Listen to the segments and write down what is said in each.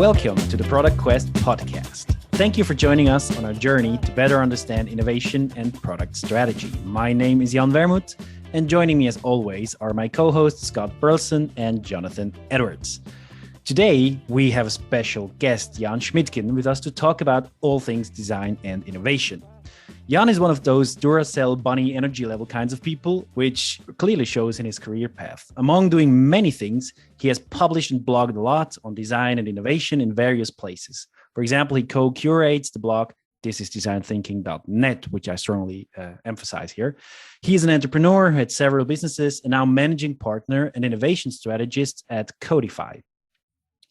Welcome to the Product Quest podcast. Thank you for joining us on our journey to better understand innovation and product strategy. My name is Jan Vermut, and joining me as always are my co-hosts Scott Burleson and Jonathan Edwards. Today, we have a special guest, Jan Schmiedgen, with us to talk about all things design and innovation. Jan is one of those Duracell bunny energy level kinds of people, which clearly shows in his career path. Among doing many things, he has published and blogged a lot on design and innovation in various places. For example, he co-curates the blog thisisdesignthinking.net, which I strongly emphasize here. He is an entrepreneur who had several businesses and now managing partner and innovation strategist at Codify.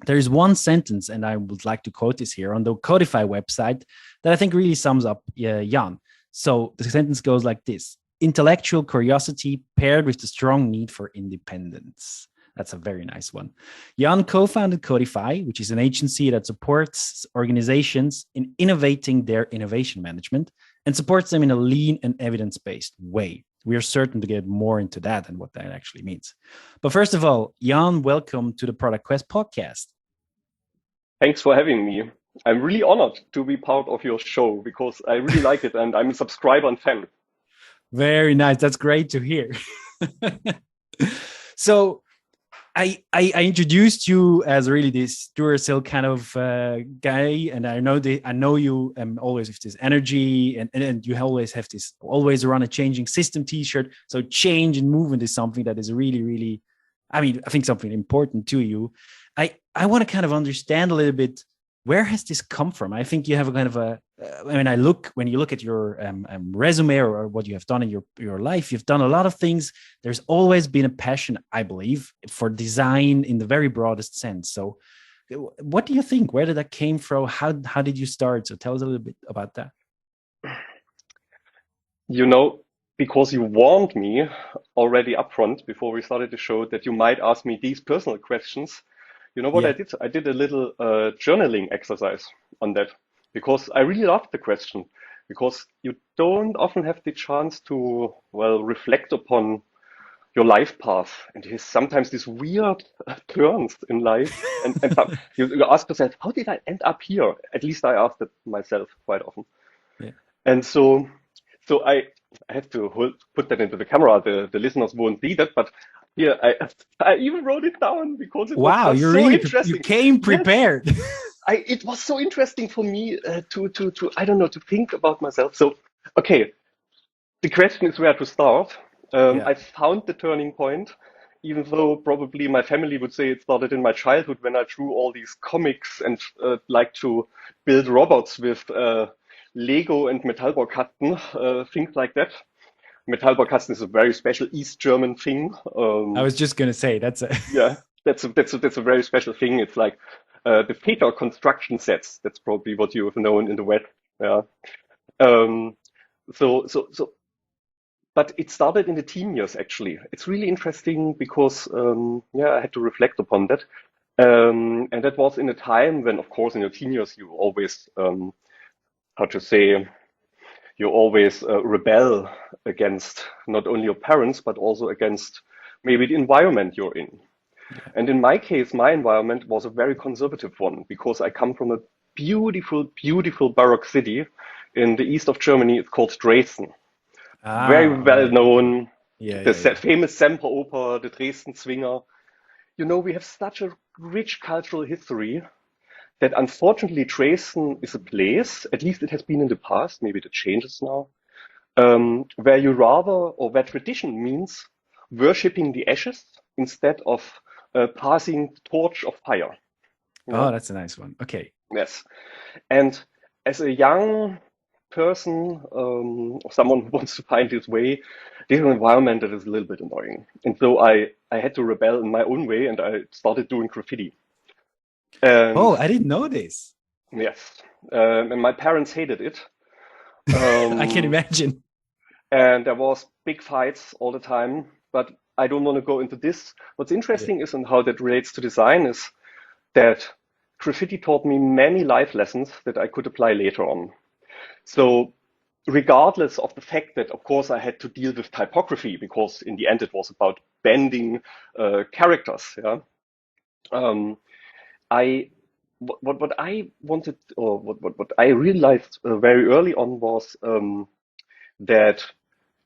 There is one sentence, and I would like to quote this here on the Codify website, that I think really sums up Jan. So the sentence goes like this: intellectual curiosity paired with the strong need for independence. That's a very nice one. Jan co-founded Codify, which is an agency that supports organizations in innovating their innovation management and supports them in a lean and evidence-based way. We are certain to get more into that and what that actually means. But first of all, Jan, welcome to the Product Quest podcast. Thanks for having me. I'm really honored to be part of your show because I really like it and I'm a subscriber and fan. Very nice. That's great to hear. So I introduced you as really this Duracell kind of guy, and I know you always with this energy, and you always have this always run a changing system T-shirt. So change and movement is something that is really, really, I think something important to you. I want to kind of understand a little bit, where has this come from? I think you have a kind of when you look at your resume or what you have done in your life, you've done a lot of things. There's always been a passion, I believe, for design in the very broadest sense. So what do you think? Where did that came from? How did you start? So tell us a little bit about that. You know, because you warned me already upfront before we started the show that you might ask me these personal questions. You know what I did? I did a little journaling exercise on that because I really loved the question, because you don't often have the chance to, reflect upon your life path. And there's sometimes these weird turns in life. And you ask yourself, how did I end up here? At least I asked it myself quite often. Yeah. And so I have to put that into the camera. The listeners won't see that, but yeah, I even wrote it down because it was you're so really interesting. You came prepared. Yes. It was so interesting for me to I don't know, to think about myself. So okay, the question is where to start. I found the turning point, even though probably my family would say it started in my childhood when I drew all these comics and like to build robots with Lego and Metallbaukasten, things like that. Metallbaukasten is a very special East German thing. I was just gonna say that's a very special thing. It's like the Peter construction sets. That's probably what you have known in the West. Yeah. But it started in the teen years actually. It's really interesting because I had to reflect upon that. And that was in a time when, of course, in your teen years you always you always rebel against not only your parents, but also against maybe the environment you're in. Yeah. And in my case, my environment was a very conservative one because I come from a beautiful, beautiful Baroque city in the east of Germany. It's called Dresden. Very well known. Famous Semperoper, the Dresden Zwinger. You know, we have such a rich cultural history that unfortunately Dresden is a place, at least it has been in the past, maybe it changes now, where tradition means worshipping the ashes instead of passing the torch of fire. You know? Oh, that's a nice one. Okay. Yes. And as a young person, or someone who wants to find his way, there's an environment that is a little bit annoying. And so I had to rebel in my own way and I started doing graffiti. I didn't know this. Yes. And my parents hated it. I can imagine. And there was big fights all the time, but I don't want to go into this. What's interesting is, and how that relates to design, is that graffiti taught me many life lessons that I could apply later on. So regardless of the fact that, of course, I had to deal with typography, because in the end it was about bending characters. Yeah, I what I wanted, or what I realized very early on was that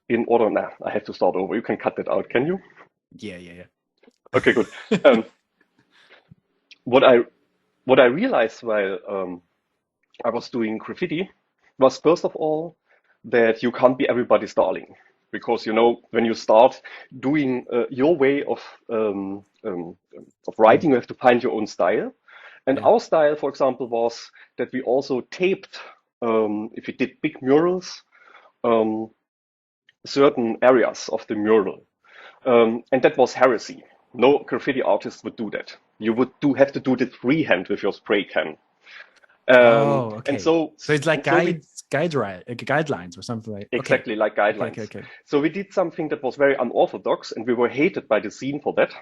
in order, nah, I have to start over. You can cut that out, can you? Yeah, yeah, Okay, good. yeah. Um, what I what I realized while I was doing graffiti was first of all that you can't be everybody's darling, because when you start doing your way of Mm, writing, you have to find your own style. And yeah. our style, for example, was that we also taped, if we did big murals, um, certain areas of the mural. And that was heresy. No graffiti artist would do that. You would have to do it freehand with your spray can. Oh, And okay. so So it's like and so we guidelines or something like. Okay, exactly like okay, okay, guidelines. okay. So we did something that was very unorthodox, and we were hated by the scene for that.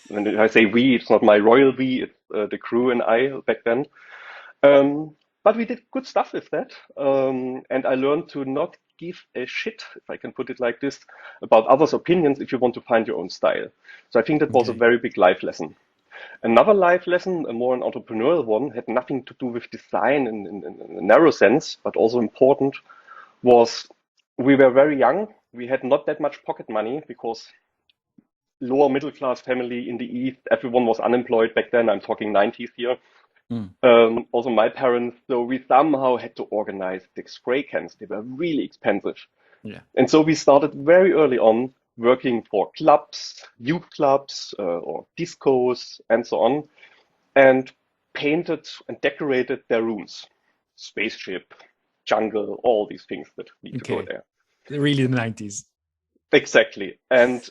When I say we, it's not my royal we, it's the crew and I back then. But we did good stuff with that. And I learned to not give a shit, if I can put it like this, about others' opinions if you want to find your own style. So I think that was a Okay. very big life lesson. Another life lesson, a more an entrepreneurial one, had nothing to do with design in a narrow sense, but also important, was we were very young. We had not that much pocket money because lower middle class family in the East, everyone was unemployed back then. I'm talking 90s here. Mm, Also my parents, so we somehow had to organize the spray cans. They were really expensive. yeah. And so we started very early on working for clubs, youth clubs, or discos and so on, and painted and decorated their rooms. Spaceship, jungle, all these things that need to go Okay. there. Really the 90s. Exactly. And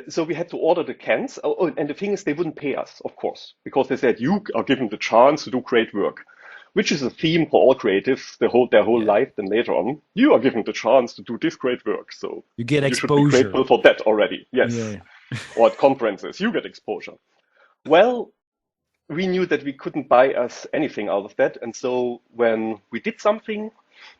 so we had to order the cans. Oh, and the thing is, they wouldn't pay us, of course, because they said you are given the chance to do great work, which is a theme for all creatives, their whole Yeah. life. Then later on, you are given the chance to do this great work, so You get you should be exposure. grateful for that already. Yes. Yeah. Or at conferences, you get exposure. Well, we knew that we couldn't buy us anything out of that. And so when we did something,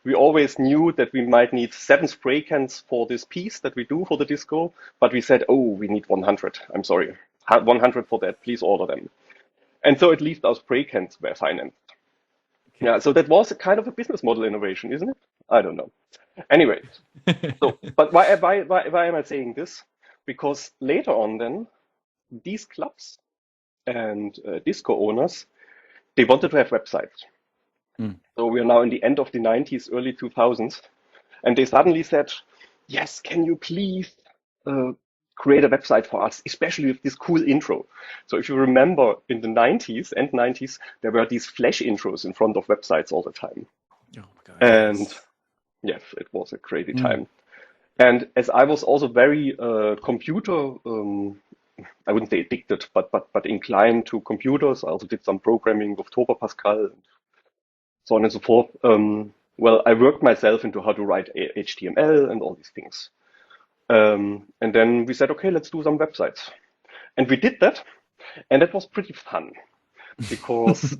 we always knew that we might need 7 spray cans for this piece that we do for the disco. But we said, oh, we need 100. I'm sorry. 100 for that. Please order them. And so at least our spray cans were financed. Okay. Yeah, so that was a kind of a business model innovation, isn't it? I don't know. Anyway, so, but why am I saying this? Because later on then, these clubs and disco owners, they wanted to have websites. Mm, So we are now in the end of the 90s, early 2000s, and they suddenly said, yes, can you please uh, create a website for us, especially with this cool intro. So if you remember in the 90s and 90s, there were these flash intros in front of websites all the time. oh my God, And yes. yes, it was a crazy Mm, time. And as I was also very computer, I wouldn't say addicted, but inclined to computers. I also did some programming with Turbo Pascal, so on and so forth. Well, I worked myself into how to write HTML and all these things. And then we said, okay, let's do some websites. And we did that, and that was pretty fun because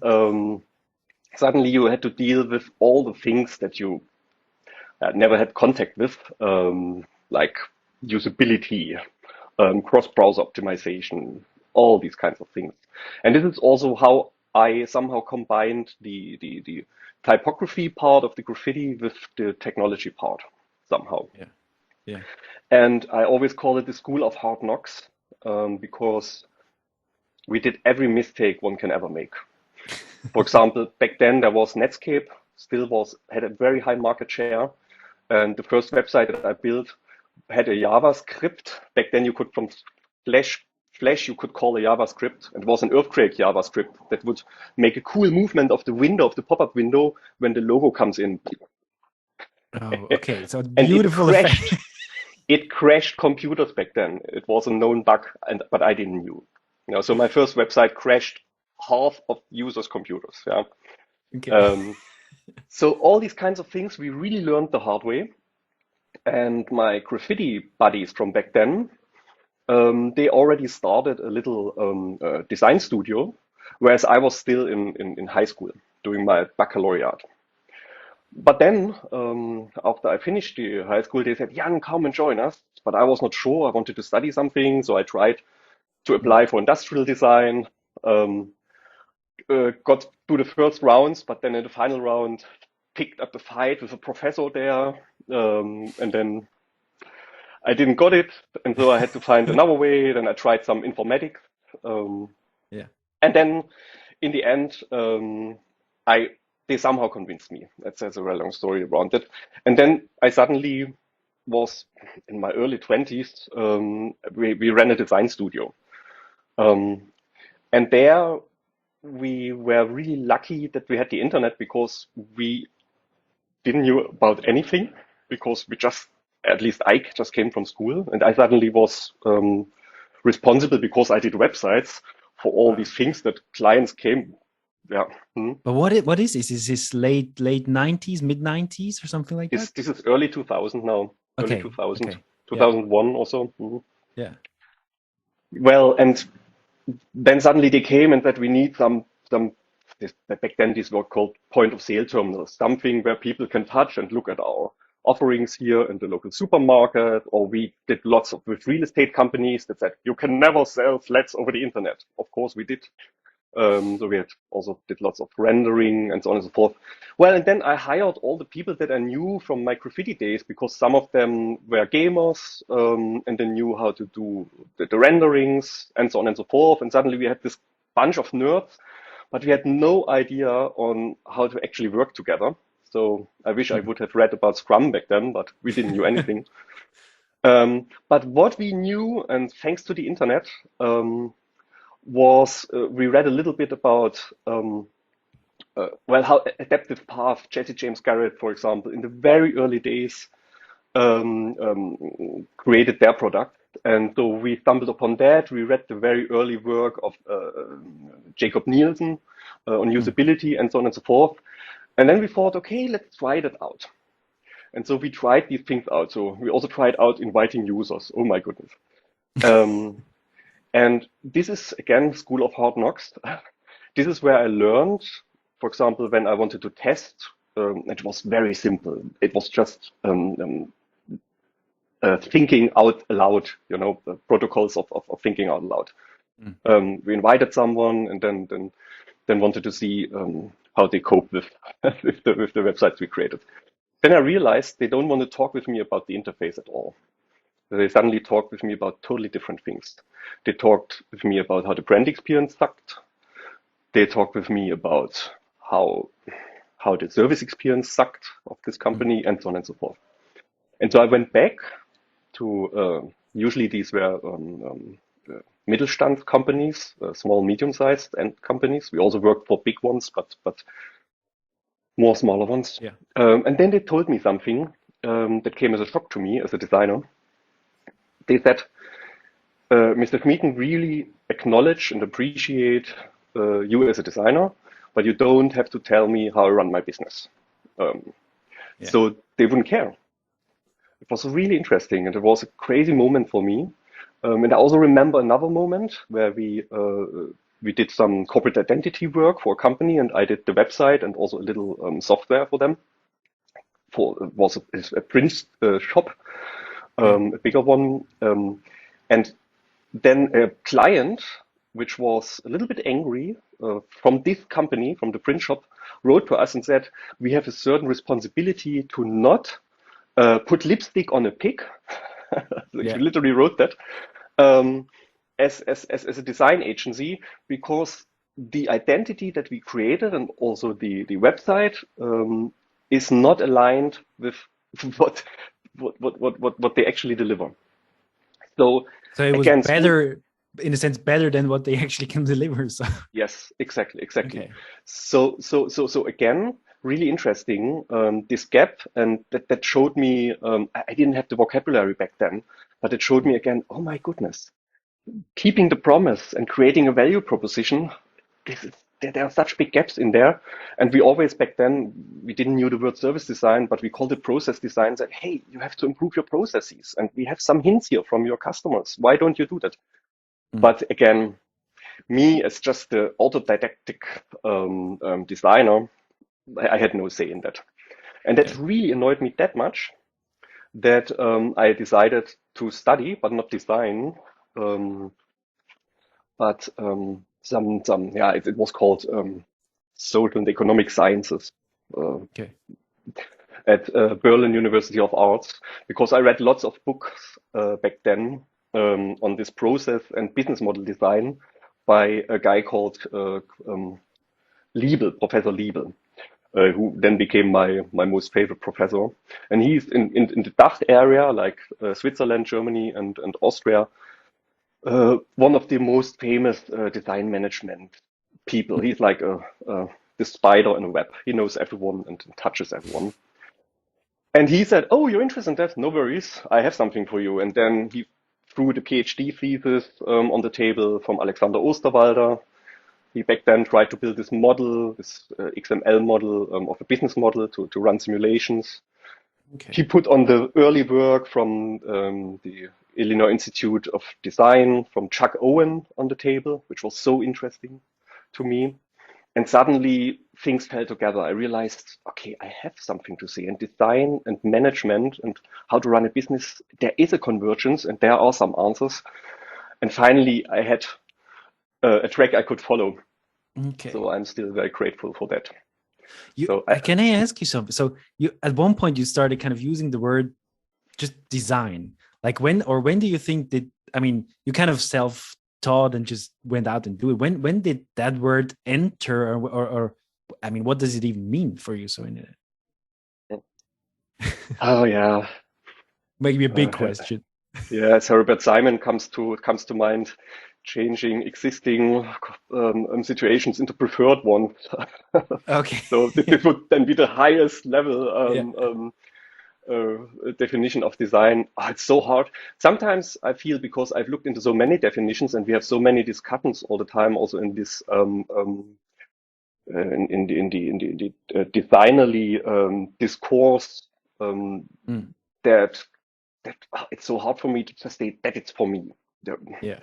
suddenly you had to deal with all the things that you never had contact with, like usability, cross-browser optimization, all these kinds of things. And this is also how I somehow combined the typography part of the graffiti with the technology part somehow. yeah. Yeah. And I always call it the school of hard knocks, because we did every mistake one can ever make. For example, back then there was Netscape, had a very high market share, and the first website that I built had a JavaScript. Back then you could from Flash you could call a JavaScript, and it was an earthquake JavaScript that would make a cool movement of the window of the pop-up window when the logo comes in, Oh, okay. So and beautiful effect. It crashed computers back then. It was a known bug, but I didn't knew. So my first website crashed half of users' computers. Yeah. Okay. Um, so all these kinds of things we really learned the hard way. And my graffiti buddies from back then, they already started a little design studio, whereas I was still in high school doing my baccalaureate. But then, after I finished the high school, they said, Jan, come and join us. But I was not sure. I wanted to study something. So I tried to Mm, apply for industrial design. Um, got to the first rounds, but then in the final round picked up a fight with a professor there, and then I didn't got it, and so I had to find another way. Then I tried some informatics, um, Yeah. and then in the end, I they somehow convinced me. That's a very long story around it. And then I suddenly was in my early 20s. We ran a design studio, um, and there we were really lucky that we had the internet because we didn't know about anything because we just, at least I just came from school and I suddenly was responsible because I did websites for all Wow. these things that clients came. Yeah. Hmm. But what is this? Is this late 90s, mid 90s or something like that? This is early 2000 now, early Okay. 2000, Okay. Yeah. 2001 or so. Mhm. Yeah. Well, and then suddenly they came and that we need some back then these were called point of sale terminals, something where people can touch and look at our offerings here in the local supermarket. Or we did lots of with real estate companies that said you can never sell flats over the internet. Of course we did. So we had also did lots of rendering and so on and so forth. Well, and then I hired all the people that I knew from my graffiti days because some of them were gamers, and they knew how to do the renderings and so on and so forth. And suddenly we had this bunch of nerds, but we had no idea on how to actually work together. So I wish I Hmm. would have read about Scrum back then, but we didn't know anything. But what we knew, and thanks to the internet, was we read a little bit about well, how adaptive path, Jesse James Garrett, for example, in the very early days created their product. And so we stumbled upon that. We read the very early work of Jacob Nielsen on Hmm. usability and so on and so forth. And then we thought, okay, let's try that out. And so we tried these things out. So we also tried out inviting users. Oh my goodness. Um, and this is again School of Hard Knocks. This is where I learned, for example, when I wanted to test, it was very simple. It was just thinking out loud, protocols of thinking out loud. Hmm. We invited someone and then wanted to see how they cope with with the websites we created. Then I realized they don't want to talk with me about the interface at all. They suddenly talked with me about totally different things. They talked with me about how the brand experience sucked. They talked with me about how the service experience sucked of this Hmm. company and so on and so forth. And so I went back to usually these were Mittelstand companies, small, medium-sized and companies. We also worked for big ones, but more smaller ones. Yeah. And then they told me something that came as a shock to me as a designer. They said, Mr. Schmiedgen, really acknowledge and appreciate you as a designer, but you don't have to tell me how I run my business. Um, Yeah. so they wouldn't care. It was really interesting, and it was a crazy moment for me. And I also remember another moment where we did some corporate identity work for a company, and I did the website and also a little software for them. For it was a print shop, Yeah. a bigger one, and then a client, which was a little bit angry from this company, from the print shop, wrote to us and said, we have a certain responsibility to not put lipstick on a pig. Like, Yeah. she literally wrote that um, as a design agency because the identity that we created and also the website is not aligned with what what they actually deliver. So So it was again, school. better, in a sense, better than what they actually can deliver. So Yes, exactly. okay. So again, really interesting this gap, and that showed me. I didn't have the vocabulary back then, but it showed me again. Oh my goodness, keeping the promise and creating a value proposition. This is, there are such big gaps in there, and we always back then we didn't knew the word service design, but we called it process design. That hey, you have to improve your processes, and we have some hints here from your customers. Why don't you do that? Mm. But again, me as just the autodidactic designer, I had no say in that. And that Yeah. really annoyed me that much that I decided to study, but not design, but it was called social and economic sciences uh, Okay. at Berlin University of Arts, because I read lots of books back then on this process and business model design by a guy called Liebel, Professor Liebel, who then became my most favorite professor. And he's in the DACH area, like Switzerland, Germany, and Austria, one of the most famous design management people. He's like the spider in a web. He knows everyone and touches everyone. And he said, "Oh, you're interested in that? No worries. I have something for you." And then he threw the PhD thesis on the table from Alexander Osterwalder. He back then tried to build this model, this XML model of a business model to run simulations. Okay. He put on the early work from the Illinois Institute of Design from Chuck Owen on the table, which was so interesting to me. And suddenly things fell together. I realized, okay, I have something to say. And design and management and how to run a business, there is a convergence and there are some answers. And finally, I had a track I could follow. Okay. So I'm still very grateful for that. Can I ask you something? So you at one point you started kind of using the word just design. Like when do you think that, I mean, you kind of self-taught and just went out and do it. When did that word enter, or I mean, what does it even mean for you? So in it, Oh yeah, maybe a big question. yeah. So Herbert Simon comes to mind, changing existing situations into preferred ones. Okay. So this would then be the highest level Yeah. definition of design. Oh, it's so hard. Sometimes I feel, because I've looked into so many definitions and we have so many discussions all the time, also in this in the designerly discourse, Mm. that it's so hard for me to just say that it's for me. Yeah.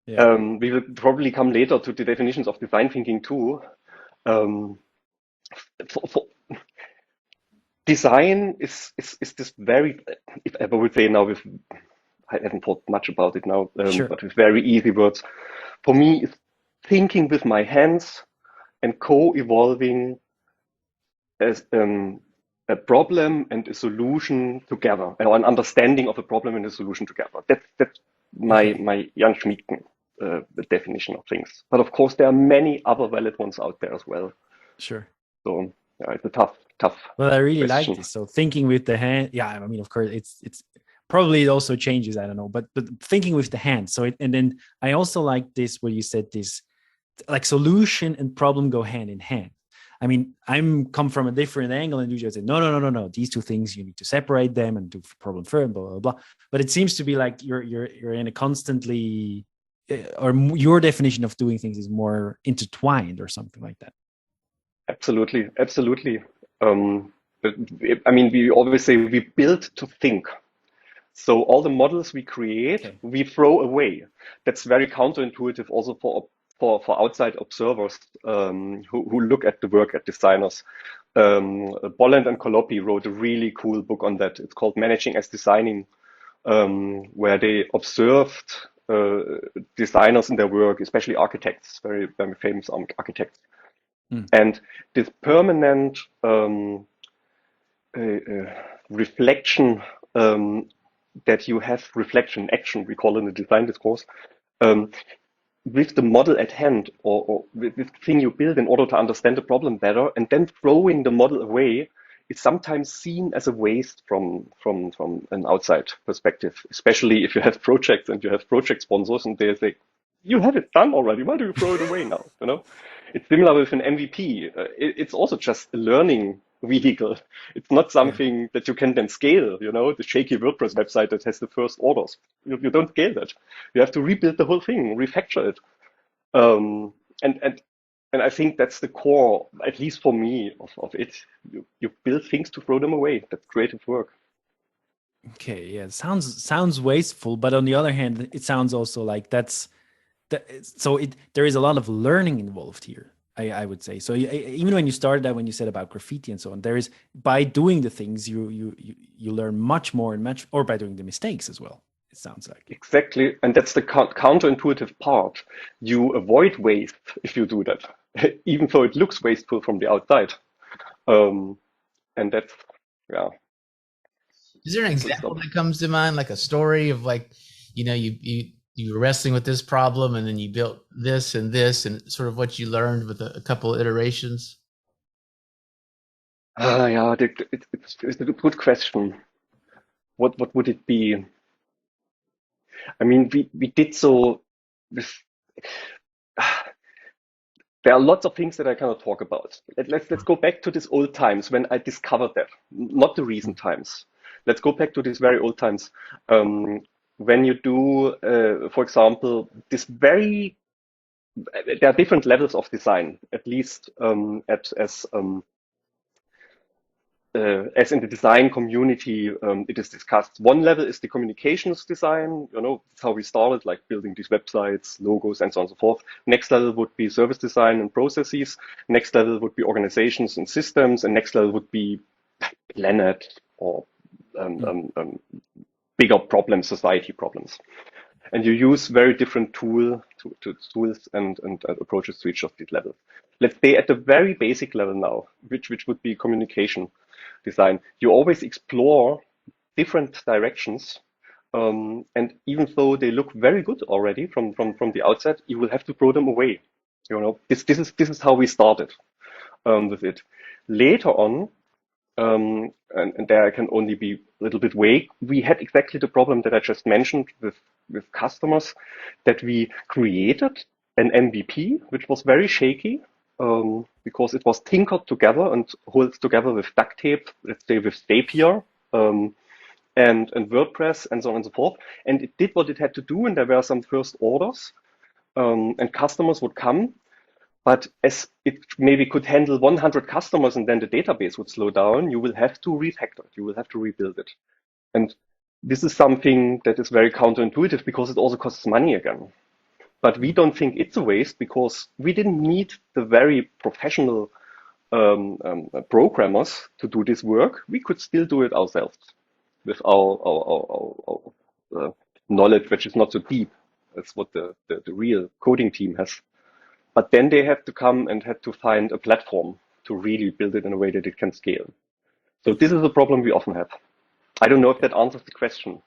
Yeah. We will probably come later to the definitions of design thinking too. Um, for design is this very, if I would say now with, I haven't thought much about it now, Sure. but with very easy words, for me, it's thinking with my hands and co-evolving as a problem and a solution together, or an understanding of a problem and a solution together. That's Okay. my Jan Schmiedgen definition of things. But of course, there are many other valid ones out there as well. Sure. So yeah, it's a tough Well, I really like question. this. So thinking with the hand, yeah, I mean, of course, it's probably it also changes. I don't know, but thinking with the hand. So and then I also like this where you said this, like solution and problem go hand in hand. I mean, I'm come from a different angle, and you just say, no. These two things you need to separate them and do problem first, blah blah blah. But it seems to be like you're in a constantly, or your definition of doing things is more intertwined or something like that. Absolutely, absolutely. But I mean, we always say we build to think. So all the models we create, Okay. we throw away. That's very counterintuitive also for outside observers who look at the work at designers. Bolland and Coloppi wrote a really cool book on that. It's called Managing as Designing, where they observed designers in their work, especially architects, very, very famous architects. Mm. And this permanent reflection, that you have reflection action, we call it in the design discourse, um, with the model at hand, or with the thing you build in order to understand the problem better, and then throwing the model away is sometimes seen as a waste from an outside perspective, especially if you have projects and you have project sponsors and they say, you have it done already, why do you throw it away now? You know, it's similar with an MVP. It's also just a learning vehicle. It's not Yeah. something that you can then scale, you know, the shaky WordPress website that has the first orders. You don't scale that. You have to rebuild the whole thing, refactor it. Um, and and and I think that's the core, at least for me, of it. You build things to throw them away. That's creative work. Okay. Yeah. Sounds wasteful, but on the other hand, it sounds also like that's that. So there is a lot of learning involved here. I would say so. Even when you started out, when you said about graffiti and so on, there is, by doing the things you learn much more, and much, or by doing the mistakes as well. it sounds like. Exactly, and that's the counterintuitive part. You avoid waste if you do that, even though it looks wasteful from the outside. Um, and that's, yeah, Is there an example that comes to mind, like a story of like, you were wrestling with this problem and then you built this and sort of what you learned with a couple of iterations? Yeah, it's a good question. What would it be? I mean, we did so with, there are lots of things that I cannot talk about. Let's go back to these old times when I discovered that, not the recent times. Let's go back to these very old times. When you do, for example, there are different levels of design, at least as in the design community, it is discussed. One level is the communications design. That's how we started, like building these websites, logos, and so on and so forth. Next level would be service design and processes. Next level would be organizations and systems. And next level would be planet or bigger problems, society problems. And you use very different tools and approaches to each of these levels. Let's stay at the very basic level now, which would be communication design. You always explore different directions, and even though they look very good already from the outset, you will have to throw them away. This is how we started with it. Later on, and there I can only be a little bit vague. We had exactly the problem that I just mentioned with customers, that we created an MVP, which was very shaky, because it was tinkered together and holds together with duct tape, let's say with Zapier, and WordPress and so on and so forth. And it did what it had to do, and there were some first orders, and customers would come. But as it maybe could handle 100 customers and then the database would slow down, you will have to refactor it. You will have to rebuild it. And this is something that is very counterintuitive because it also costs money again. But we don't think it's a waste because we didn't need the very professional programmers to do this work. We could still do it ourselves with our knowledge, which is not so deep. That's what the real coding team has. But then they have to come and had to find a platform to really build it in a way that it can scale. So this is a problem we often have. I don't know if that answers the question.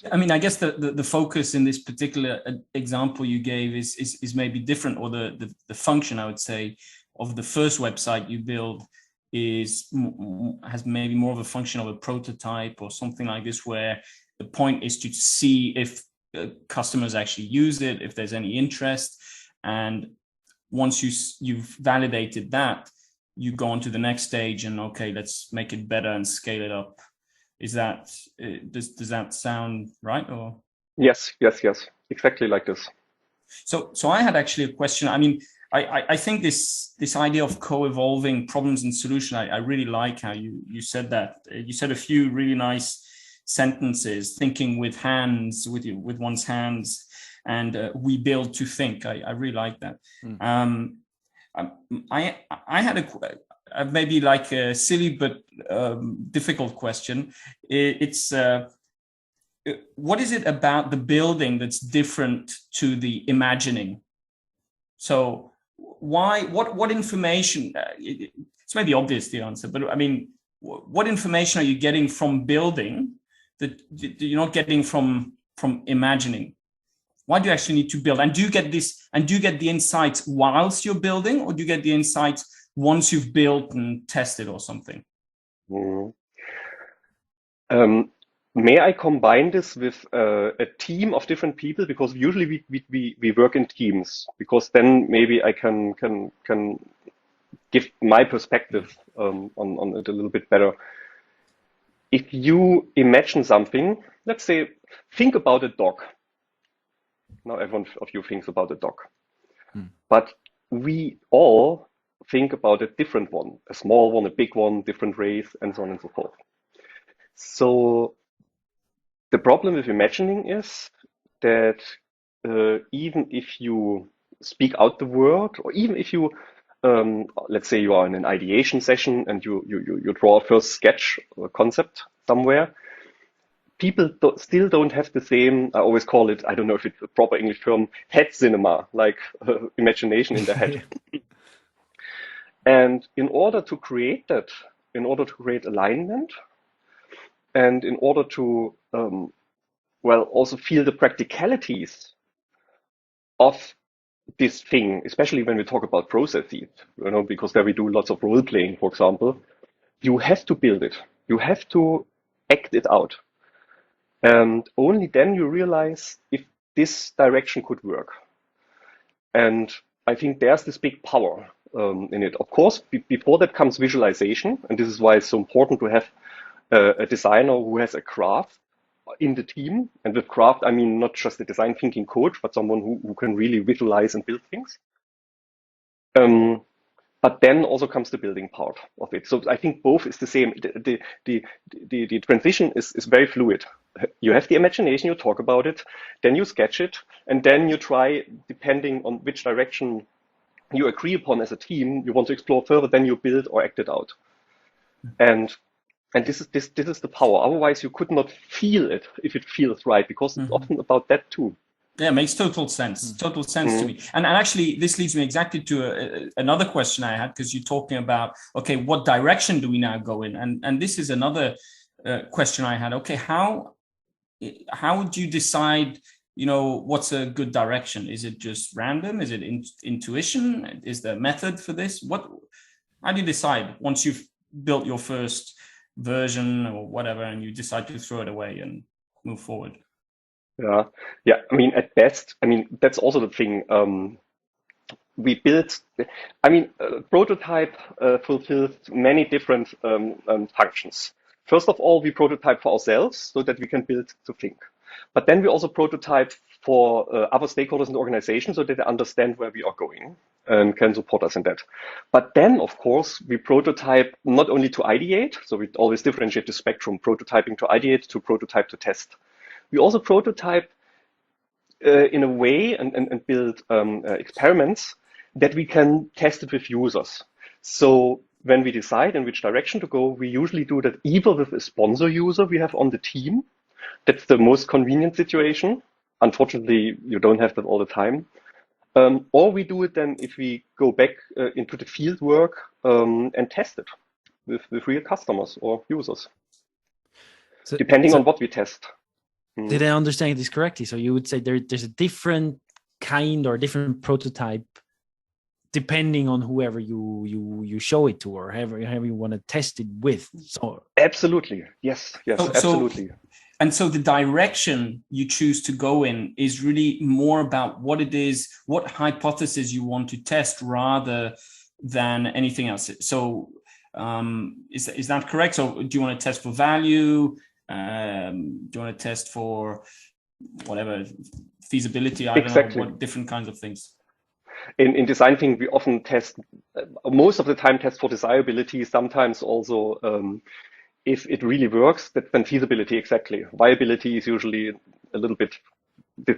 I mean, I guess the focus in this particular example you gave is maybe different, or the function, I would say, of the first website you build has maybe more of a function of a prototype or something like this, where the point is to see if customers actually use it, if there's any interest, and once you've validated that, you go on to the next stage and okay, let's make it better and scale it up. Is that does that sound right? Or yes, exactly like this. So I had actually a question. I mean, I think this idea of co-evolving problems and solution, I really like how you said that. You said a few really nice sentences: thinking with hands, with one's hands, and we build to think. I really like that. I had maybe like a silly but difficult question. It's what is it about the building that's different to the imagining? So what information? It's maybe obvious the answer, but I mean, what information are you getting from building that you're not getting from imagining? Why do you actually need to build? And do you get this? And do you get the insights whilst you're building, or do you get the insights once you've built and tested or something? May I combine this with a team of different people? Because usually we work in teams, because then maybe I can give my perspective on it a little bit better. If you imagine something, let's say, think about a dog. Now everyone of you thinks about a dog. But we all think about a different one, a small one, a big one, different race, and so on and so forth. So the problem with imagining is that even if you speak out the word, or even if you, let's say you are in an ideation session and you draw a first sketch or concept somewhere, people still don't have the same, I always call it, I don't know if it's a proper English term, head cinema, like imagination in the head. And in order to create that, in order to create alignment, and in order to, also feel the practicalities of this thing, especially when we talk about processes, because there we do lots of role playing, for example, you have to build it. You have to act it out. And only then you realize if this direction could work. And I think there's this big power in it. Of course, before that comes visualization. And this is why it's so important to have a designer who has a craft in the team. And with craft, I mean not just a design thinking coach, but someone who can really visualize and build things. But then also comes the building part of it. So I think both is the same. The transition is very fluid. You have the imagination, you talk about it, then you sketch it, and then you try, depending on which direction you agree upon as a team, you want to explore further, then you build or act it out. And this is the power. Otherwise, you could not feel it if it feels right, because it's often about that too. Yeah, it makes total sense. Total sense to me. And actually, this leads me exactly to another question I had, because you're talking about, okay, what direction do we now go in? And this is another question I had. Okay, how would you decide, what's a good direction? Is it just random? Is it intuition? Is there a method for this? How do you decide once you've built your first version or whatever, and you decide to throw it away and move forward? Yeah. I mean, at best, that's also the thing. We built, prototype fulfills many different functions. First of all, we prototype for ourselves so that we can build to think. But then we also prototype for other stakeholders in the organization so that they understand where we are going and can support us in that. But then, of course, we prototype not only to ideate, so we always differentiate the spectrum, prototyping to ideate to prototype to test. We also prototype in a way and build experiments that we can test it with users. So when we decide in which direction to go, we usually do that either with a sponsor user we have on the team. That's the most convenient situation. Unfortunately, you don't have that all the time. Or we do it then if we go back into the field work and test it with real customers or users, depending on what we test. Did I understand this correctly? So you would say there's a different kind or different prototype depending on whoever you show it to, or however you want to test it with. So absolutely, yes, absolutely. So the direction you choose to go in is really more about what it is, what hypothesis you want to test, rather than anything else. So is that correct? So do you want to test for value? Do you want to test for whatever feasibility? I don't know, what different kinds of things. In design thinking, we often test, most of the time test for desirability, sometimes also if it really works, then feasibility, exactly. Viability is usually a little bit,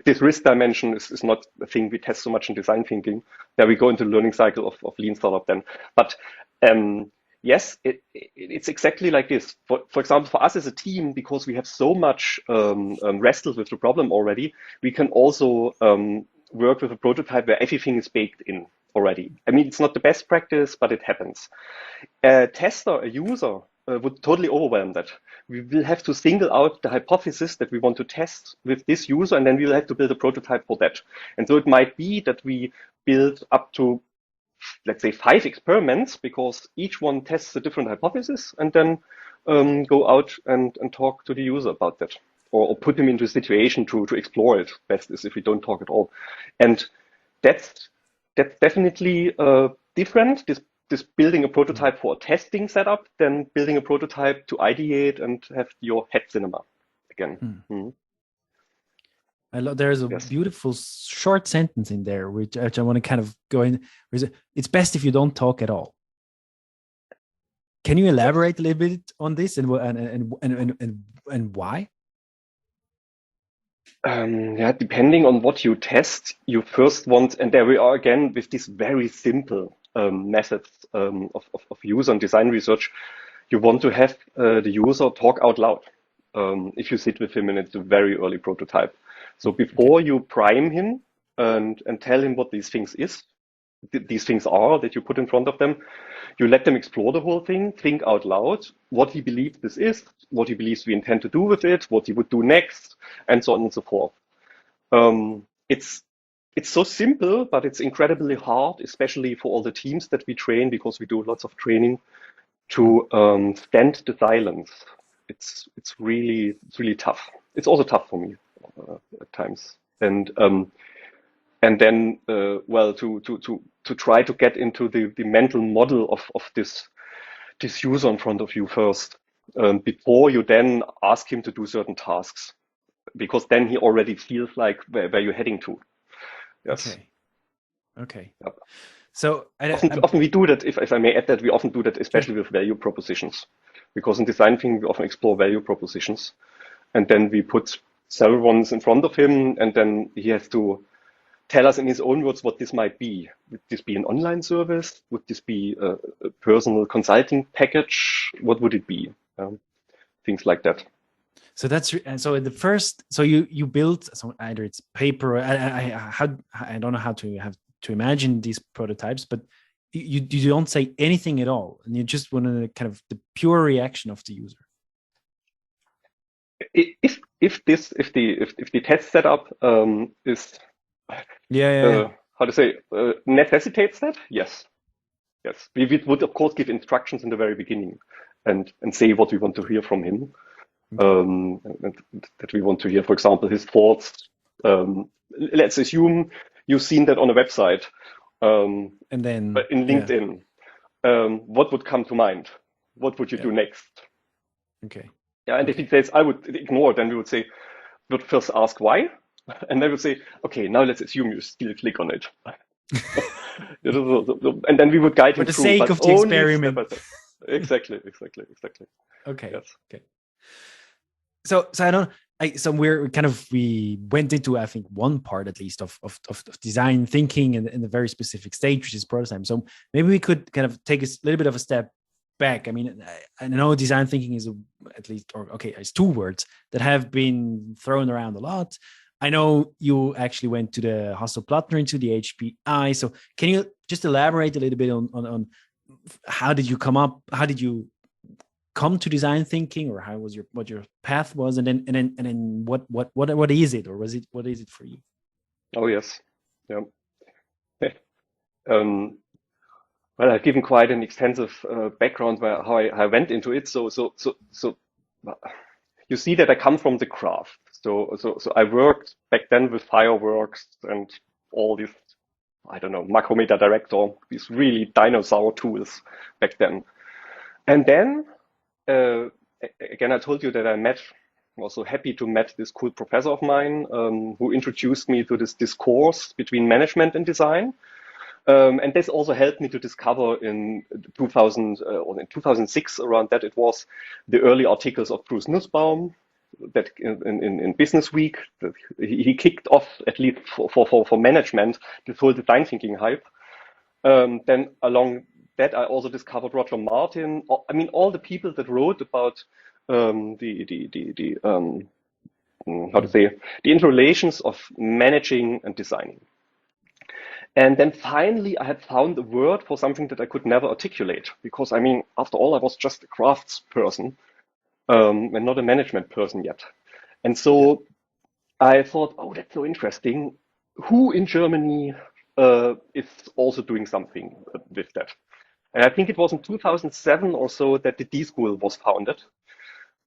this risk dimension is not a thing we test so much in design thinking. There we go into the learning cycle of lean startup then. But yes, it's exactly like this. For example, for us as a team, because we have so much wrestled with the problem already, we can also work with a prototype where everything is baked in already. It's not the best practice, but it happens. A tester, a user, would totally overwhelm that. We will have to single out the hypothesis that we want to test with this user, and then we will have to build a prototype for that. And so it might be that we build up to, let's say, 5 experiments, because each one tests a different hypothesis, and then go out and talk to the user about that, or put them into a situation to explore it. Best is if we don't talk at all. And that's definitely different. This building a prototype for a testing setup than building a prototype to ideate and have your head cinema again. There's a beautiful short sentence in there, which I want to kind of go in. It's best if you don't talk at all. Can you elaborate a little bit on this and why? Depending on what you test, you first want, and there we are again with these very simple methods of user and design research. You want to have the user talk out loud. if you sit with him and it's a very early prototype. So before you prime him and tell him what these things are that you put in front of them, you let them explore the whole thing, think out loud what he believes this is, what he believes we intend to do with it, what he would do next, and so on and so forth. It's so simple, but it's incredibly hard, especially for all the teams that we train, because we do lots of training, to stand the silence. It's really tough. It's also tough for me at times, and then well, to try to get into the mental model of this user in front of you first, before you then ask him to do certain tasks, because then he already feels like where you're heading to. Yes. Okay. Yep. So often we do that, if I may add that, we often do that, especially with value propositions, because in design thinking we often explore value propositions, and then we put several ones in front of him, and then he has to tell us in his own words what this might be. Would this be an online service? Would this be a personal consulting package? What would it be? Things like that. So that's so in the first. So you built, so either it's paper. I don't know how to imagine these prototypes, but you don't say anything at all, and you just want to kind of the pure reaction of the user. If the test setup is how to say necessitates that, yes, we would of course give instructions in the very beginning and say what we want to hear from him. And that we want to hear, for example, his thoughts. Let's assume you've seen that on a website, and then in LinkedIn, what would come to mind? What would you do next? Okay. Yeah, and if he says I would ignore, then we would say, would first ask why, and then we would say, okay, now let's assume you still click on it, and then we would guide him for the through, sake of the experiment. Exactly. Okay. Yes. Okay. So we went into, I think, one part at least of design thinking in a very specific stage, which is prototype. So maybe we could kind of take a little bit of a step back. I mean, I know design thinking is it's two words that have been thrown around a lot. I know you actually went to the Hasso-Plattner, to the HPI. So can you just elaborate a little bit on how did you come to design thinking, or how was what your path was, and then what is it, or what is it for you? Oh yes, yeah. Well, I've given quite an extensive background how I went into it. So you see that I come from the craft. So I worked back then with fireworks and all these, I don't know, Macrometer Director, these really dinosaur tools back then, and then. Again, I told you that I was so happy to meet this cool professor of mine who introduced me to this discourse between management and design. And this also helped me to discover in 2000 or in 2006, around that it was, the early articles of Bruce Nussbaum that in Business Week, that he kicked off, at least for management, this whole design thinking hype. Then along that, I also discovered Roger Martin. I mean, all the people that wrote about the interrelations of managing and designing. And then finally, I had found a word for something that I could never articulate, because I mean, after all, I was just a crafts person and not a management person yet. And so I thought, oh, that's so interesting. Who in Germany is also doing something with that? And I think it was in 2007 or so that the D School was founded.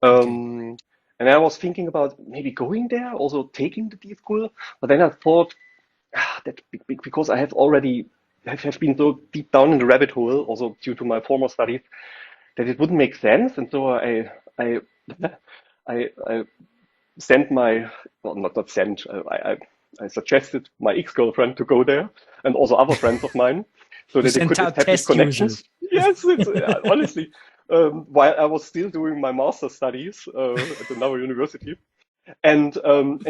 And I was thinking about maybe going there, also taking the D School. But then I thought that because I have been so deep down in the rabbit hole, also due to my former studies, that it wouldn't make sense. And so I sent I suggested my ex-girlfriend to go there, and also other friends of mine, so that they could establish connections. Yes, honestly, while I was still doing my master's studies at another university, and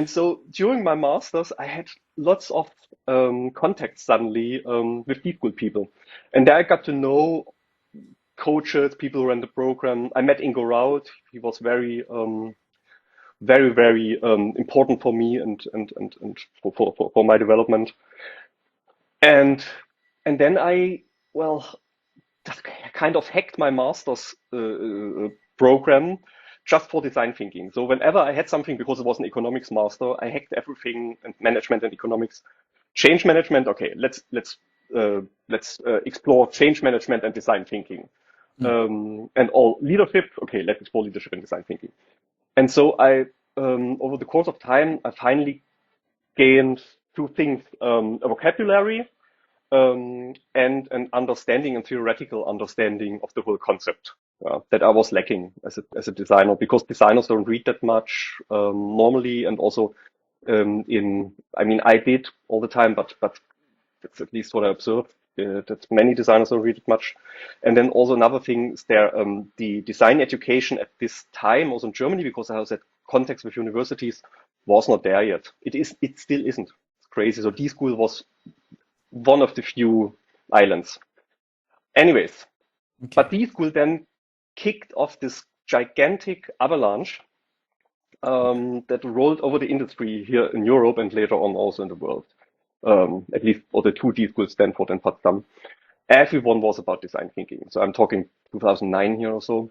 so during my master's, I had lots of contacts suddenly with deep school people, and there I got to know coaches, people who ran the program. I met Ingo Raut. He was very very, very important for me and for my development. And then I kind of hacked my master's program just for design thinking. So whenever I had something, because it was an economics master, I hacked everything, and management and economics. Change management, okay, let's explore change management and design thinking. And all leadership, okay, let's explore leadership and design thinking. And so I, over the course of time, I finally gained two things: a vocabulary and an understanding and theoretical understanding of the whole concept that I was lacking as a designer, because designers don't read that much normally, and also I did all the time, but that's at least what I observed. That many designers don't read it much. And then also another thing is the design education at this time, also in Germany, because I was at context with universities, was not there yet. It still isn't. It's crazy. So D School was one of the few islands. Anyways, but D School then kicked off this gigantic avalanche that rolled over the industry here in Europe and later on also in the world. At least for the two D schools, Stanford and Potsdam. Everyone was about design thinking. So I'm talking 2009 here or so.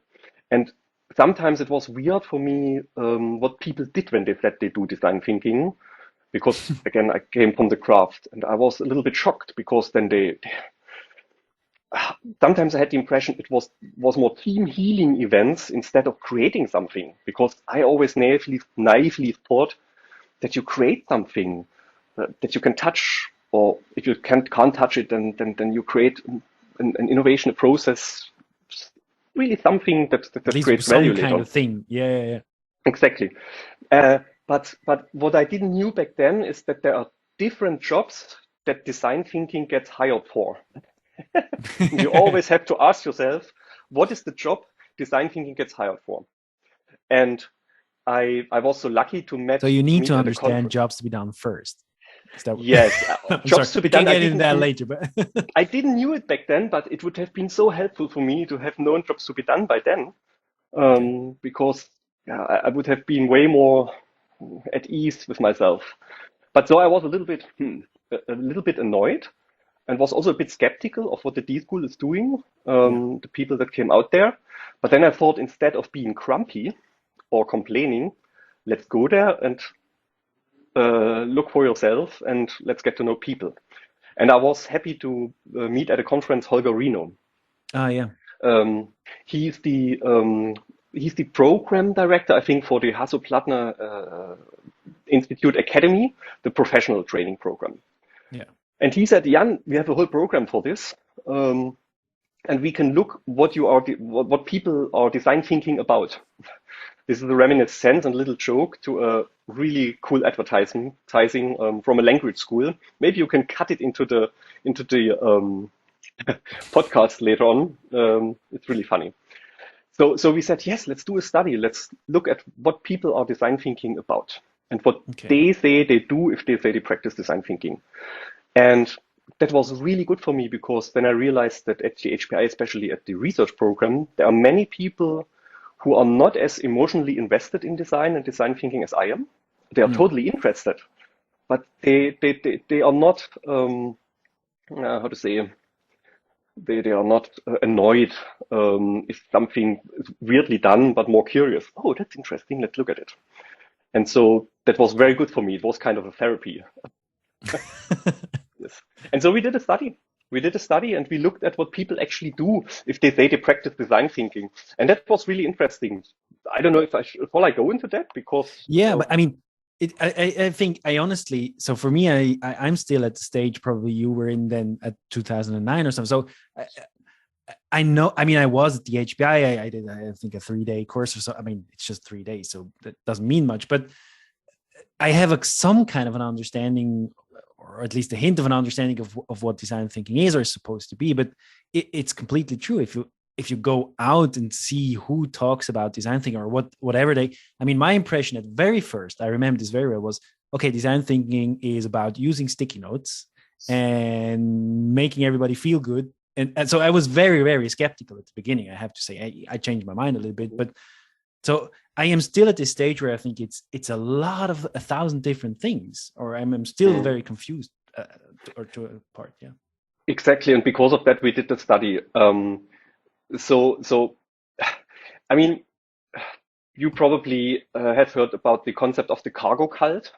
And sometimes it was weird for me what people did when they said they do design thinking, because again, I came from the craft, and I was a little bit shocked, because then sometimes I had the impression it was more team healing events instead of creating something, because I always naively thought that you create something that you can touch, or if you can't touch it, then you create an innovation, a process, really something that creates value later. Some kind of thing. Yeah. Exactly. But what I didn't knew back then is that there are different jobs that design thinking gets hired for. You always have to ask yourself, what is the job design thinking gets hired for? And I was so lucky to meet. So you need to understand jobs to be done first. Yes, jobs to be done. I get into that later, but I didn't knew it back then, but it would have been so helpful for me to have known jobs to be done by then, because I would have been way more at ease with myself. But so I was a little bit annoyed, and was also a bit skeptical of what the D School is doing, the people that came out there. But then I thought, instead of being grumpy or complaining, let's go there and look for yourself, and let's get to know people. And I was happy to meet at a conference Holger Reno. Yeah. He's the program director, I think, for the Hasso-Plattner Institute Academy, the professional training program. Yeah. And he said, Jan, we have a whole program for this, and we can look what people are design thinking about. This is a reminiscence and little joke to a really cool advertising from a language school. Maybe you can cut it into the podcast later on. It's really funny. So we said, yes, let's do a study. Let's look at what people are design thinking about, and what they say they do if they say they practice design thinking. And that was really good for me, because then I realized that at the HPI, especially at the research program, there are many people who are not as emotionally invested in design and design thinking as I am. They are totally interested, but they are not, how to say, they are not annoyed if something is weirdly done, but more curious. Oh, that's interesting. Let's look at it. And so that was very good for me. It was kind of a therapy. Yes. And so we did a study. And we looked at what people actually do if they say they practice design thinking. And that was really interesting. I don't know if shall I go into that, because but I mean, I think I honestly, so for me, I'm still at the stage probably you were in then at 2009 or something. So I know, I mean, I was at the HBI. I did, I think, a 3-day course or so. I mean, it's just 3 days, so that doesn't mean much. But I have some kind of an understanding, or at least a hint of an understanding of what design thinking is or is supposed to be. But it's completely true. If you go out and see who talks about design thinking or whatever I mean, my impression at very first, I remember this very well, was, okay, design thinking is about using sticky notes and making everybody feel good. And so I was very, very skeptical at the beginning. I have to say, I changed my mind a little bit, but So I am still at this stage where I think it's a lot of 1,000 different things, or I'm still very confused, to a part. Yeah. Exactly, and because of that, we did the study. So, I mean, you probably have heard about the concept of the cargo cult.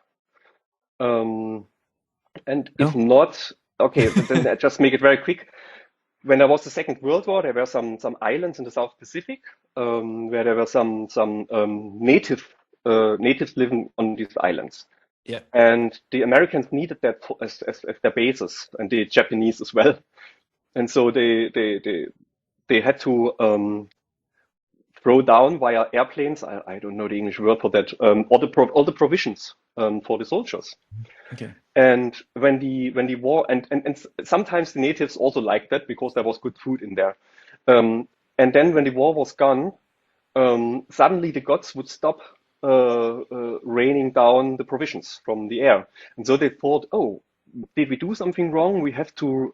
And if No. not, okay, then I just make it very quick. When there was the Second World War, there were some islands in the South Pacific, where there were some natives living on these islands. Yeah. And the Americans needed that as their bases, and the Japanese as well. And so they had to throw down via airplanes. I don't know the English word for that. All the provisions for the soldiers. Okay. And when the war and sometimes the natives also liked that because there was good food in there. And then when the war was gone, suddenly the gods would stop raining down the provisions from the air. And so they thought, oh, did we do something wrong? We have to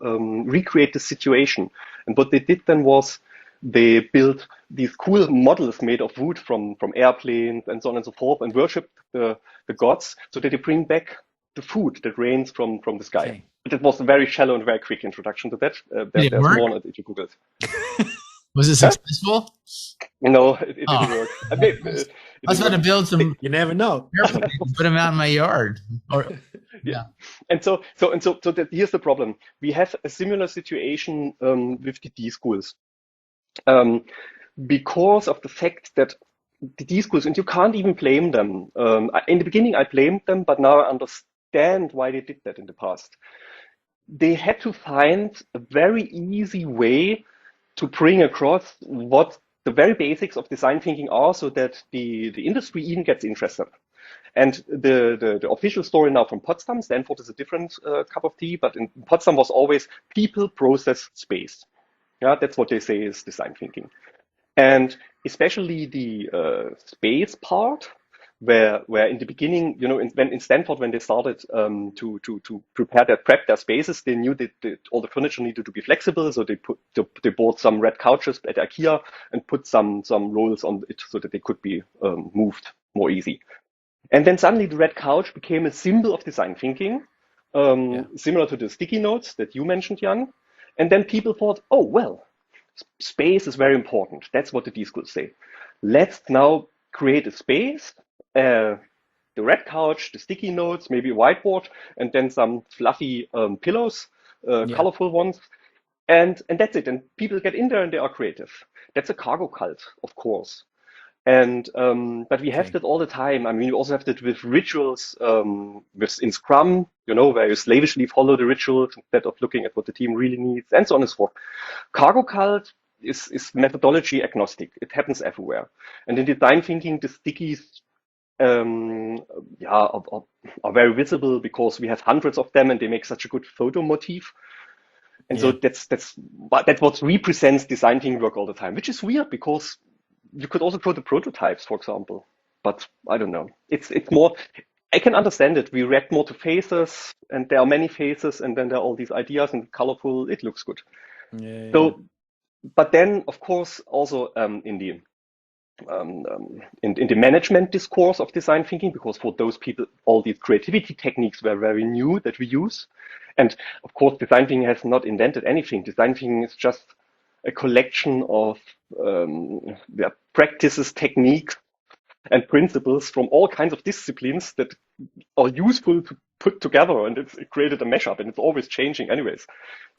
recreate the situation. And what they did then was they built these cool models made of wood from airplanes and so on and so forth, and worshipped the gods so that they bring back the food that rains from the sky. Okay. But it was a very shallow and very quick introduction to that. Did it There's work? more on it if you Google it. Was it successful? No, it didn't Oh. work. I mean, I was about to build some You never know. airplanes and put them out in my yard. Or Yeah. And so that here's the problem. We have a similar situation with the D schools. Because of the fact that the D schools, and you can't even blame them. In the beginning, I blamed them, but now I understand why they did that in the past. They had to find a very easy way to bring across what the very basics of design thinking are so that the industry even gets interested. And the official story now from Potsdam, Stanford is a different cup of tea, but in Potsdam was always people, process, space. Yeah, that's what they say is design thinking. And especially the space part, where in the beginning, in Stanford, when they started to prep their spaces, they knew that all the furniture needed to be flexible, so they bought some red couches at IKEA and put some rolls on it so that they could be moved more easy. And then suddenly the red couch became a symbol of design thinking, similar to the sticky notes that you mentioned, Jan. And then people thought, oh, well, space is very important. That's what the D schools say. Let's now create a space, the red couch, the sticky notes, maybe a whiteboard, and then some fluffy pillows, colorful ones. And that's it. And people get in there and they are creative. That's a cargo cult, of course. And but we have that all the time. I mean, we also have that with rituals, in Scrum, where you slavishly follow the rituals instead of looking at what the team really needs, and so on and so forth. Cargo cult is methodology agnostic. It happens everywhere. And in design thinking, the stickies are very visible because we have hundreds of them and they make such a good photo motif. And so that's what represents design thinking work all the time, which is weird because you could also show the prototypes, for example, but I don't know. It's more, I can understand it. We react more to faces, and there are many faces, and then there are all these ideas and colorful, it looks good. So, but then, of course, also in the management discourse of design thinking, because for those people, all these creativity techniques were very new that we use. And of course, design thinking has not invented anything. Design thinking is just a collection of practices, techniques, and principles from all kinds of disciplines that are useful to put together, and it created a mashup, and it's always changing anyways.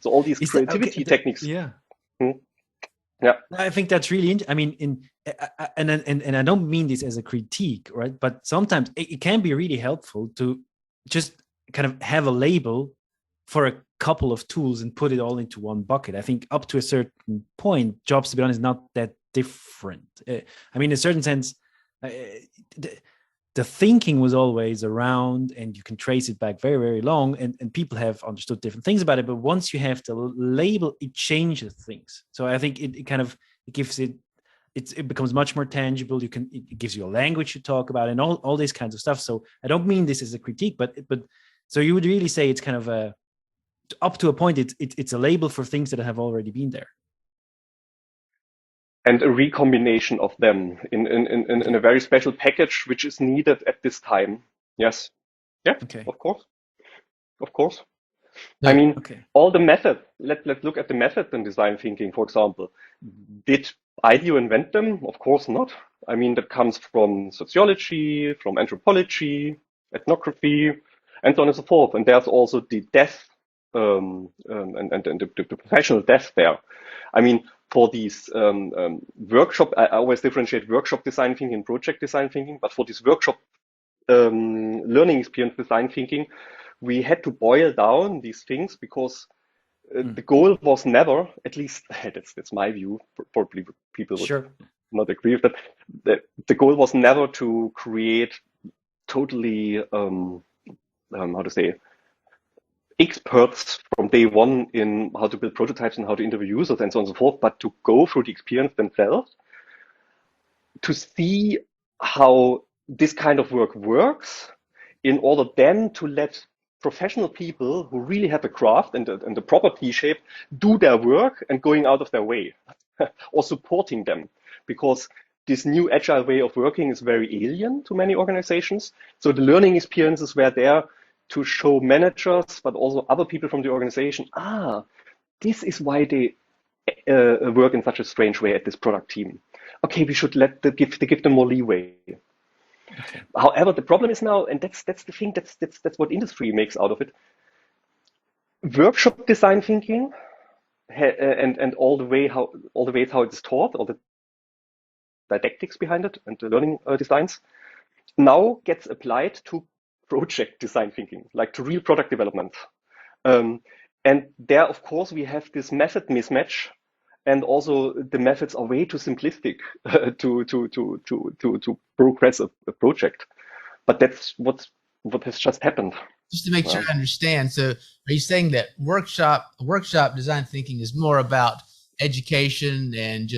So all these creativity techniques. Yeah. Yeah. I think that's really interesting. I mean, and I don't mean this as a critique, right? But sometimes it can be really helpful to just kind of have a label for a couple of tools and put it all into one bucket. I think up to a certain point, jobs, to be honest, not that different. I mean, in a certain sense, the thinking was always around, and you can trace it back very, very long, and people have understood different things about it. But once you have the label, it changes things. So I think it gives it becomes much more tangible. It gives you a language to talk about and all these kinds of stuff. So I don't mean this as a critique, but so you would really say it's kind of up to a point, it's a label for things that have already been there. and a recombination of them in a very special package, which is needed at this time. Yes. Yeah, Okay. of course. Of course. Yeah. I mean, Okay. all the method, let's look at the method in design thinking, for example. Did IDEO invent them? Of course not. I mean, that comes from sociology, from anthropology, ethnography, and so on and so forth. And there's also the depth and the professional depth there. I mean, for these workshop, I always differentiate workshop design thinking and project design thinking, but for this workshop learning experience design thinking, we had to boil down these things because the goal was never, at least that's my view, probably people would Sure. not agree with that, the goal was never to create totally, how to say, experts from day one in how to build prototypes and how to interview users and so on and so forth, but to go through the experience themselves, to see how this kind of work works, in order then to let professional people who really have a craft and the proper T-shape do their work and going out of their way or supporting them, because this new agile way of working is very alien to many organizations. So the learning experiences were there to show managers, but also other people from the organization, this is why they work in such a strange way at this product team. Okay, we should give them more leeway. Okay. However, the problem is now, and that's the thing, that's what industry makes out of it. Workshop design thinking and all the ways how it is taught, all the didactics behind it and the learning designs now gets applied to project design thinking, like to real product development. And there, of course, we have this method mismatch, and also the methods are way too simplistic to progress a project. But that's what has just happened. Just to make sure I understand, so are you saying that workshop design thinking is more about education and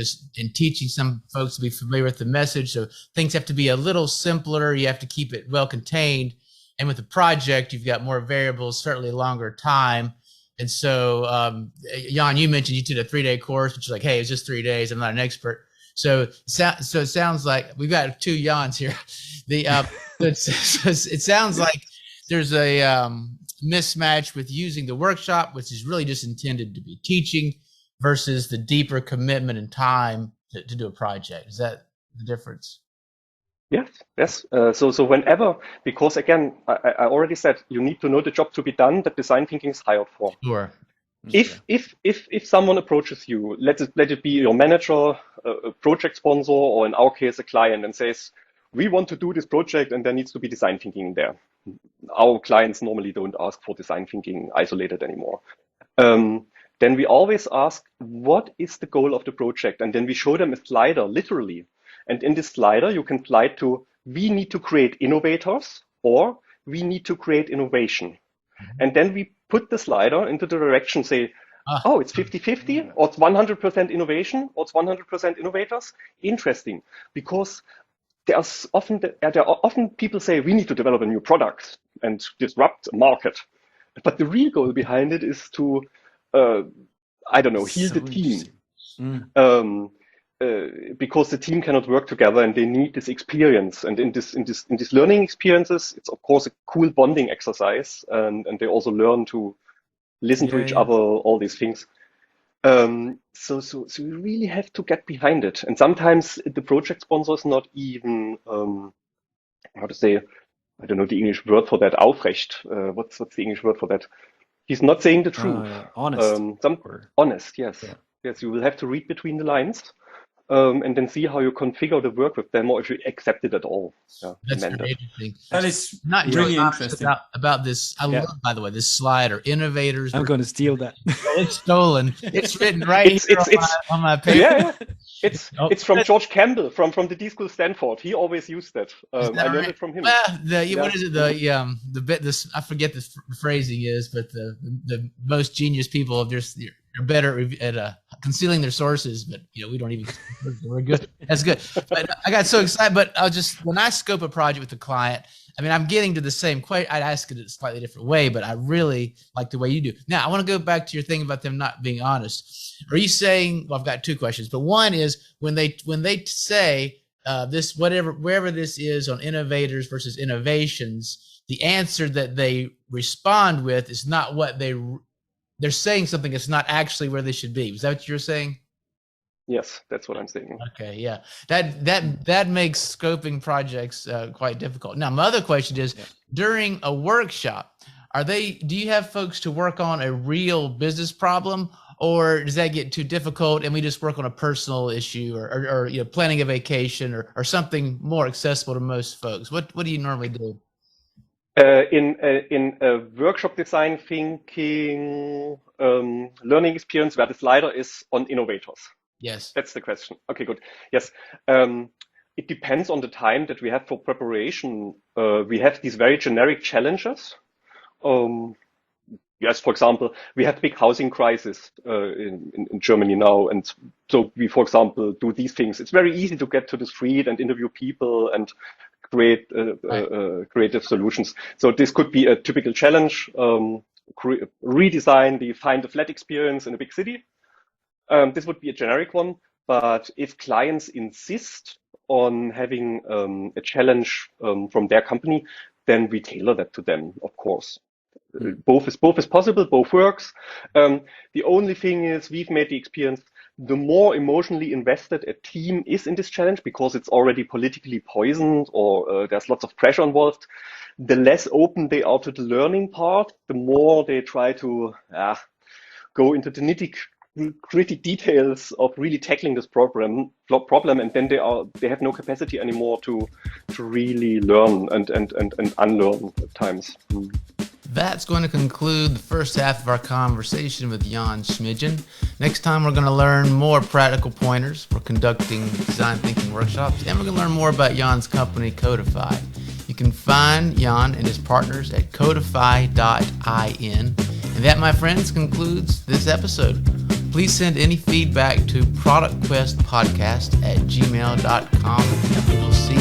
teaching some folks to be familiar with the message, so things have to be a little simpler, you have to keep it well contained, and with the project you've got more variables, certainly longer time. And so Jan, you mentioned you did a 3-day course, which is like, hey, it's just 3 days, I'm not an expert. So it sounds like we've got 2 Jans here. It sounds like there's a mismatch with using the workshop, which is really just intended to be teaching, versus the deeper commitment and time to do a project. Is that the difference? Yes. So whenever, because again, I already said, you need to know the job to be done that design thinking is hired for. Sure. If someone approaches you, let it be your manager, a project sponsor, or in our case, a client, and says, we want to do this project and there needs to be design thinking in there. Our clients normally don't ask for design thinking isolated anymore. Then we always ask, what is the goal of the project? And then we show them a slider, literally. And in this slider, you can slide to, we need to create innovators, or we need to create innovation. And then we put the slider into the direction, say, oh, it's 50-50, or it's 100% innovation, or it's 100% innovators. Interesting, because there are often people say, we need to develop a new product and disrupt a market. But the real goal behind it is to, heal the team. Because the team cannot work together and they need this experience. And in these learning experiences, it's of course a cool bonding exercise, and they also learn to listen to each other, all these things. So you really have to get behind it. And sometimes the project sponsor is not even how to say, I don't know the English word for that, aufrecht. What's the English word for that? He's not saying the truth. Honest. Honest, yes. Yeah. Yes, you will have to read between the lines. And then see how you configure the work with them, or if you accept it at all. That's very interesting. That is not really interesting. About this. I love, by the way, this slide or innovators. I'm going to steal that. It's stolen. It's written right on my paper. Yeah. It's from George Campbell from the D School Stanford. He always used that. I learned it from him. What is it? The bit. This I forget the phrasing is, but the most genius people are better at concealing their sources, but we don't even. We're good. That's good. But I got so excited. But when I scope a project with a client, I mean, I'm getting to the same question. I'd ask it a slightly different way, but I really like the way you do. Now, I want to go back to your thing about them not being honest. Are you saying? Well, I've got two questions, but one is when they say this, wherever this is on innovators versus innovations, the answer that they respond with is not what they're saying something that's not actually where they should be. Is that what you're saying? Yes, that's what I'm saying. Okay, yeah, that makes scoping projects quite difficult. Now, my other question is, during a workshop, do you have folks to work on a real business problem, or does that get too difficult and we just work on a personal issue or planning a vacation or something more accessible to most folks? What do you normally do? In a workshop design thinking learning experience where the slider is on innovators. Yes. That's the question. Okay, good. Yes. It depends on the time that we have for preparation. We have these very generic challenges. Yes, for example, we have big housing crisis in Germany now. And so we, for example, do these things. It's very easy to get to the street and interview people and create creative solutions. So this could be a typical challenge, redesign the find a flat experience in a big city. This would be a generic one, but if clients insist on having a challenge from their company, then we tailor that to them, of course. Both is possible, both works. The only thing is we've made the experience, the more emotionally invested a team is in this challenge, because it's already politically poisoned or there's lots of pressure involved, the less open they are to the learning part, the more they try to go into the nitty-gritty details of really tackling this problem, and then they have no capacity anymore to really learn and unlearn at times. That's going to conclude the first half of our conversation with Jan Schmiedgen. Next time, we're going to learn more practical pointers. We're conducting design thinking workshops, and we're going to learn more about Jan's company, Codify. You can find Jan and his partners at codify.in. And that, my friends, concludes this episode. Please send any feedback to productquestpodcast@gmail.com, and we will see